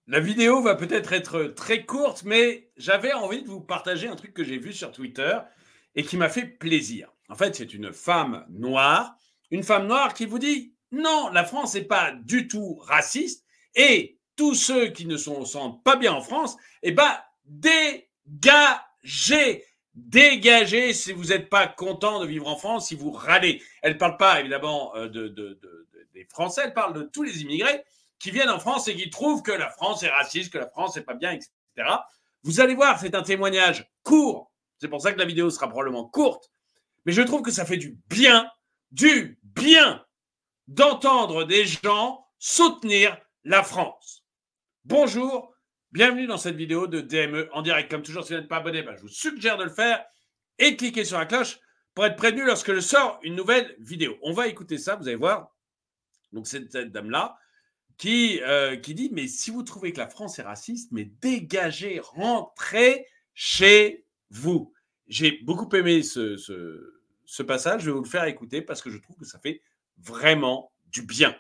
La vidéo va peut-être être très courte, mais j'avais envie de vous partager un truc que j'ai vu sur Twitter et qui m'a fait plaisir. En fait, c'est une femme noire qui vous dit non, la France n'est pas du tout raciste et tous ceux qui ne se sentent pas bien en France, eh ben, dégagez. Dégagez si vous n'êtes pas content de vivre en France, si vous râlez. Elle ne parle pas évidemment des Français, elle parle de tous les immigrés qui viennent en France et qui trouvent que la France est raciste, que la France n'est pas bien, etc. Vous allez voir, c'est un témoignage court. C'est pour ça que la vidéo sera probablement courte. Mais je trouve que ça fait du bien d'entendre des gens soutenir la France. Bonjour, bienvenue dans cette vidéo de DME en direct. Comme toujours, si vous n'êtes pas abonné, je vous suggère de le faire et de cliquer sur la cloche pour être prévenu lorsque je sors une nouvelle vidéo. On va écouter ça, vous allez voir. Donc, c'est cette dame-là qui dit, mais si vous trouvez que la France est raciste, mais dégagez, rentrez chez vous. J'ai beaucoup aimé ce passage, je vais vous le faire écouter parce que je trouve que ça fait vraiment du bien.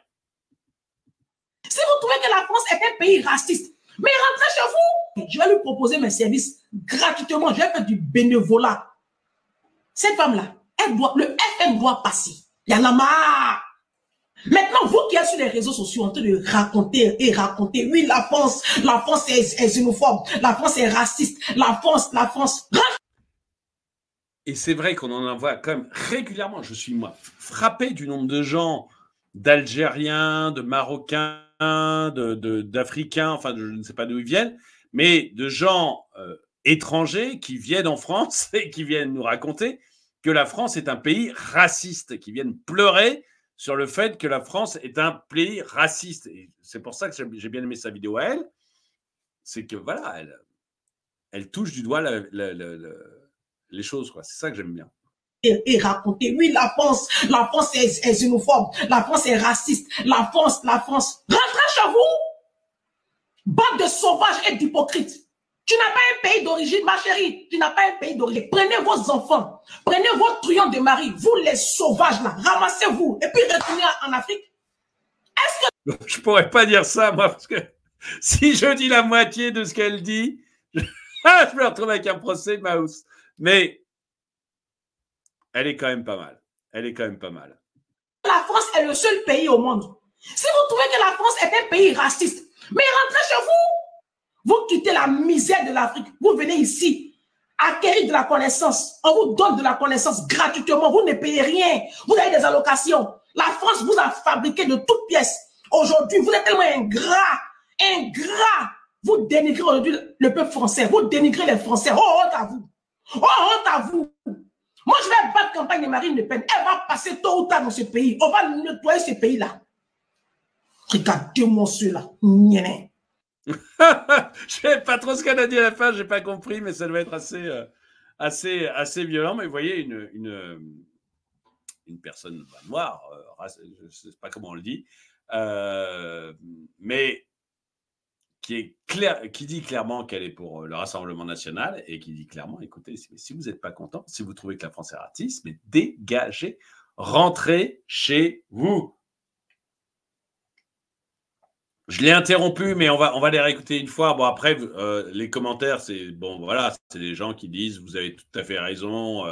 Si vous trouvez que la France est un pays raciste, mais rentrez chez vous. Je vais lui proposer mes services gratuitement, je vais faire du bénévolat. Cette femme-là, le FN doit passer. Il y en a marre. Maintenant, vous qui êtes sur les réseaux sociaux en train de raconter, oui, la France est xénophobe, la France est raciste, la France. Et c'est vrai qu'on en voit quand même régulièrement. Je suis, moi, frappé du nombre de gens, d'Algériens, de Marocains, d'Africains, enfin, je ne sais pas d'où ils viennent, mais de gens étrangers qui viennent en France et qui viennent nous raconter que la France est un pays raciste, qui viennent pleurer sur le fait que la France est un pays raciste. Et c'est pour ça que j'ai bien aimé sa vidéo à elle. C'est que, voilà, elle touche du doigt les choses, quoi. C'est ça que j'aime bien. Et raconter, oui, la France est xénophobe, la France est raciste, la France. Rentrez chez vous. Bande de sauvages et d'hypocrites. Tu n'as pas un pays d'origine, ma chérie. Tu n'as pas un pays d'origine. Prenez vos enfants. Prenez vos truands de mari. Vous, les sauvages, là. Ramassez-vous. Et puis, retournez en Afrique. Est-ce que... Je pourrais pas dire ça, moi, parce que si je dis la moitié de ce qu'elle dit, je me retrouve avec un procès, Maus. Mais elle est quand même pas mal. La France est le seul pays au monde. Si vous trouvez que la France est un pays raciste, mais rentrez chez vous. Vous quittez la misère de l'Afrique. Vous venez ici acquérir de la connaissance. On vous donne de la connaissance gratuitement. Vous ne payez rien. Vous avez des allocations. La France vous a fabriqué de toutes pièces. Aujourd'hui, vous êtes tellement ingrat. Vous dénigrez aujourd'hui le peuple français. Vous dénigrez les Français. Oh, honte à vous. Oh, honte à vous. Moi, je vais battre campagne de Marine Le Pen. Elle va passer tôt ou tard dans ce pays. On va nettoyer ce pays-là. Regardez-moi ceux-là. Je sais pas trop ce qu'elle a dit à la fin, j'ai pas compris, mais ça doit être assez violent. Mais vous voyez, une personne noire, je sais pas comment on le dit, mais qui dit clairement qu'elle est pour le Rassemblement national et qui dit clairement, écoutez, si vous n'êtes pas content, si vous trouvez que la France est raciste, mais dégagez, rentrez chez vous. Je l'ai interrompu, mais on va les réécouter une fois. Bon, après, les commentaires, c'est bon, voilà, c'est des gens qui disent vous avez tout à fait raison.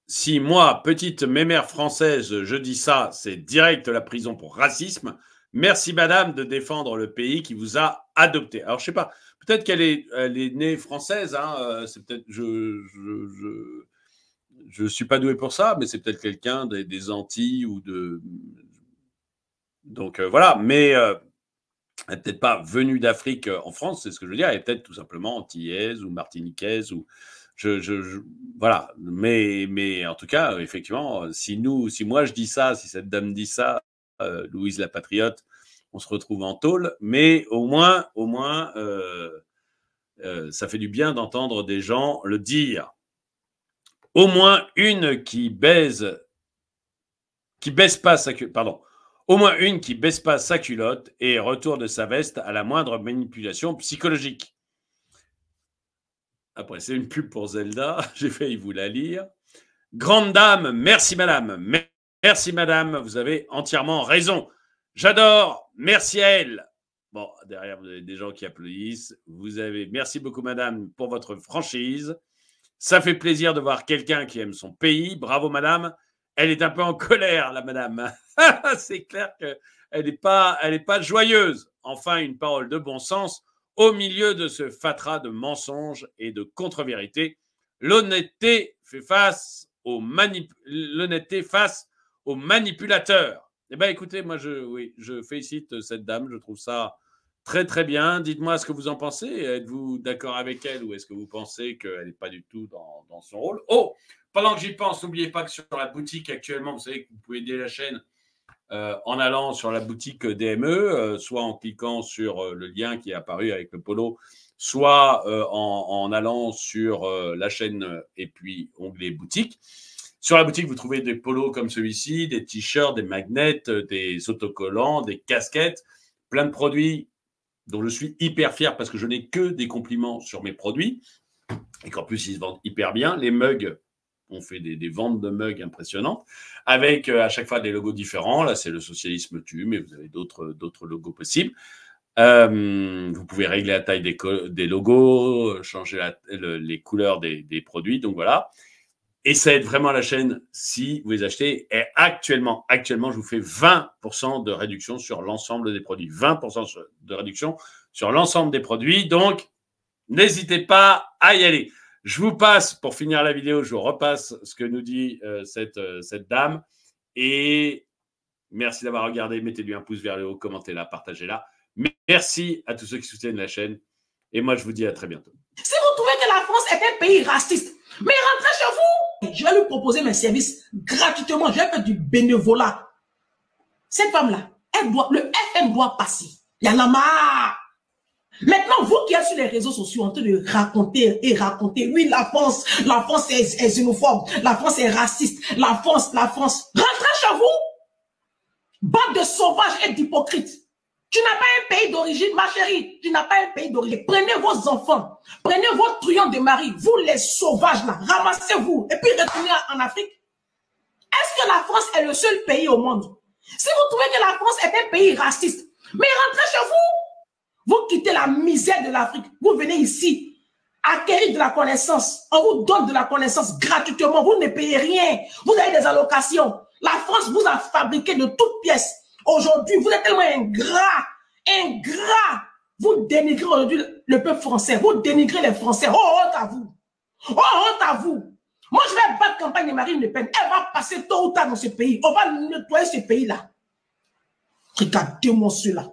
Si moi, petite mémère française, je dis ça, c'est direct la prison pour racisme. Merci, madame, de défendre le pays qui vous a adopté. Alors, je sais pas, peut-être qu'elle est née française. Hein, c'est peut-être je ne suis pas doué pour ça, mais c'est peut-être quelqu'un des Antilles ou de... Donc, voilà. Mais elle n'est peut-être pas venue d'Afrique en France, c'est ce que je veux dire. Elle est peut-être tout simplement antillaise ou martiniquaise. Ou... voilà. Mais en tout cas, effectivement, si moi je dis ça, si cette dame dit ça, Louise la Patriote, on se retrouve en tôle. Mais au moins ça fait du bien d'entendre des gens le dire. Au moins une qui baise pas sa culotte, pardon, au moins une qui baisse pas sa culotte et retourne sa veste à la moindre manipulation psychologique. Après, c'est une pub pour Zelda, j'ai failli vous la lire. Grande dame, merci madame, vous avez entièrement raison. J'adore. Merci à elle. Bon, derrière, vous avez des gens qui applaudissent. Merci beaucoup, madame, pour votre franchise. Ça fait plaisir de voir quelqu'un qui aime son pays. Bravo, madame. Elle est un peu en colère, la madame. C'est clair qu'elle n'est pas joyeuse. Enfin, une parole de bon sens au milieu de ce fatras de mensonges et de contre-vérités. L'honnêteté face aux manipulateurs. Eh bien, écoutez, moi, je félicite cette dame. Je trouve ça très, très bien. Dites-moi ce que vous en pensez. Êtes-vous d'accord avec elle ou est-ce que vous pensez qu'elle n'est pas du tout dans son rôle? Oh, pendant que j'y pense, n'oubliez pas que sur la boutique actuellement, vous savez que vous pouvez aider la chaîne en allant sur la boutique DME, soit en cliquant sur le lien qui est apparu avec le polo, soit en allant sur la chaîne et puis onglet boutique. Sur la boutique, vous trouvez des polos comme celui-ci, des t-shirts, des magnets, des autocollants, des casquettes, plein de produits dont je suis hyper fier parce que je n'ai que des compliments sur mes produits et qu'en plus, ils se vendent hyper bien. Les mugs, on fait des ventes de mugs impressionnantes avec à chaque fois des logos différents. Là, c'est le socialisme tue, mais vous avez d'autres logos possibles. Vous pouvez régler la taille des logos, changer les couleurs des produits. Donc voilà. Et ça aide vraiment la chaîne si vous les achetez. Et actuellement, je vous fais 20% de réduction sur l'ensemble des produits. 20% de réduction sur l'ensemble des produits. Donc, n'hésitez pas à y aller. Je vous passe, pour finir la vidéo, je vous repasse ce que nous dit cette dame. Et merci d'avoir regardé. Mettez-lui un pouce vers le haut, commentez-la, partagez-la. Merci à tous ceux qui soutiennent la chaîne. Et moi, je vous dis à très bientôt. Si vous trouvez que la France est un pays raciste, mais rentrez chez vous. Je vais lui proposer mes services gratuitement. Je vais faire du bénévolat. Cette femme-là, le FM doit passer. Il y en a marre. Maintenant, vous qui êtes sur les réseaux sociaux en train de raconter, oui, la France est xénophobe, la France est raciste, la France. Rentrez chez vous. Bande de sauvages et d'hypocrites. Tu n'as pas un pays d'origine, ma chérie. Tu n'as pas un pays d'origine. Prenez vos enfants. Prenez vos truands de mari. Vous, les sauvages, là. Ramassez-vous. Et puis, retournez en Afrique. Est-ce que la France est le seul pays au monde? Si vous trouvez que la France est un pays raciste, mais rentrez chez vous. Vous quittez la misère de l'Afrique. Vous venez ici acquérir de la connaissance. On vous donne de la connaissance gratuitement. Vous ne payez rien. Vous avez des allocations. La France vous a fabriqué de toutes pièces. Aujourd'hui, vous êtes tellement ingrat. Vous dénigrez aujourd'hui le peuple français. Vous dénigrez les Français. Oh, honte à vous. Oh, honte à vous. Moi, je vais battre campagne de Marine Le Pen. Elle va passer tôt ou tard dans ce pays. On va nettoyer ce pays-là. Regardez-moi cela.